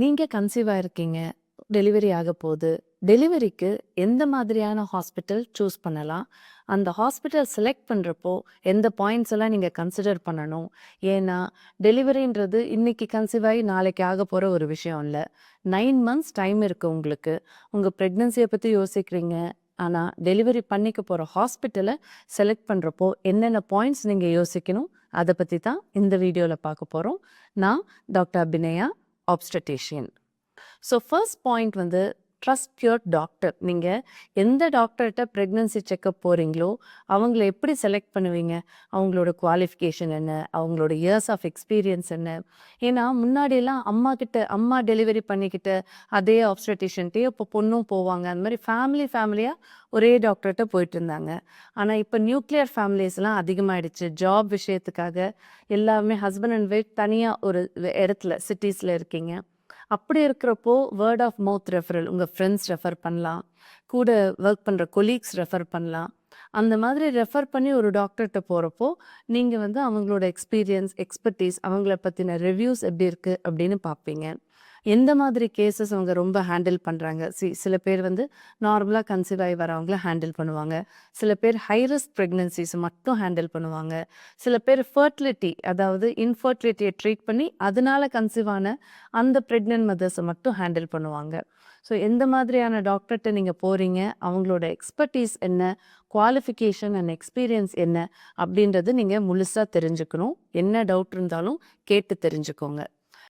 நீங்க conceive ஆயிருக்கீங்க. Delivery ஆகப்போது. டெலிவரிக்கு எந்த மாதிரியான ஹாஸ்பிட்டல் சூஸ் பண்ணலாம்? அந்த ஹாஸ்பிட்டல் செலக்ட் பண்றப்போ, எந்த பாயிண்ட்ஸ் எல்லாம் நீங்க கன்சிடர் பண்ணணும்? ஏன்னா, டெலிவரின்றது இன்னைக்கு கன்சீவ் ஆயி நாளைக்கு ஆகப்போற ஒரு விஷயம் இல்ல. 9 மந்த்ஸ் டைம் இருக்கு உங்களுக்கு. உங்க பிரெக்னன்சிய பத்தி யோசிக்கிறீங்க. ஆனா, டெலிவரி பண்ணிக்க போற ஹாஸ்பிட்டல செலக்ட் பண்றப்போ, என்னென்ன பாயிண்ட்ஸ் நீங்க யோசிக்கணும்? அத பத்தி தான் இந்த வீடியோல பார்க்க போறோம். நான் doctor Abhinaya, obstetrician. So first point வந்து ட்ரஸ்ட் யுவர் டாக்டர். நீங்கள் எந்த டாக்டர்கிட்ட ப்ரெக்னன்சி செக்கப் போகிறீங்களோ அவங்கள எப்படி செலக்ட் பண்ணுவீங்க? அவங்களோட குவாலிஃபிகேஷன் என்ன? அவங்களோட இயர்ஸ் ஆஃப் எக்ஸ்பீரியன்ஸ் என்ன? ஏன்னா முன்னாடியெல்லாம் அம்மா டெலிவரி பண்ணிக்கிட்ட அதே ஆப்ஸ்டடிஷியன்ட்டே இப்போ பொண்ணும் போவாங்க. அந்த மாதிரி ஃபேமிலியாக ஒரே டாக்டர்கிட்ட போயிட்டு இருந்தாங்க. ஆனால் இப்போ நியூக்ளியர் ஃபேமிலிஸ்லாம் அதிகமாகிடுச்சு. ஜாப் விஷயத்துக்காக எல்லாருமே ஹஸ்பண்ட் அண்ட் ஒய்ஃப் தனியாக ஒரு இடத்துல சிட்டிஸில் இருக்கீங்க. அப்படி இருக்கிறப்போ வேர்ட் ஆஃப் மவுத் ரெஃபரல் உங்கள் ஃப்ரெண்ட்ஸ் ரெஃபர் பண்ணலாம், கூட ஒர்க் பண்ணுற கொலீக்ஸ் ரெஃபர் பண்ணலாம். அந்த மாதிரி ரெஃபர் பண்ணி ஒரு டாக்டர்கிட்ட போகிறப்போ நீங்கள் வந்து அவங்களோட எக்ஸ்பீரியன்ஸ், எக்ஸ்பர்டீஸ், அவங்கள பற்றின ரிவ்யூஸ் எப்படி இருக்குது அப்படின்னு பார்ப்பீங்க. எந்த மாதிரி கேசஸ் அவங்க ரொம்ப ஹேண்டில் பண்ணுறாங்க. சில பேர் வந்து நார்மலாக கன்சீவ் ஆகி வரவங்கள ஹேண்டில் பண்ணுவாங்க. சில பேர் ஹை ரிஸ்க் ப்ரெக்னன்சிஸ் மட்டும் ஹேண்டில் பண்ணுவாங்க. சில பேர் ஃபர்டிலிட்டி, அதாவது இன்ஃபர்டிலிட்டியை ட்ரீட் பண்ணி அதனால கன்சீவ் ஆன அந்த ப்ரெக்னென்ட் மதர்ஸை மட்டும் ஹேண்டில் பண்ணுவாங்க. ஸோ எந்த மாதிரியான டாக்டர்கிட்ட நீங்கள் போகிறீங்க, அவங்களோட எக்ஸ்பர்டீஸ் என்ன, குவாலிஃபிகேஷன் அண்ட் எக்ஸ்பீரியன்ஸ் என்ன அப்படின்றது நீங்கள் முழுசாக தெரிஞ்சுக்கணும். என்ன டவுட் இருந்தாலும் கேட்டு தெரிஞ்சுக்கோங்க.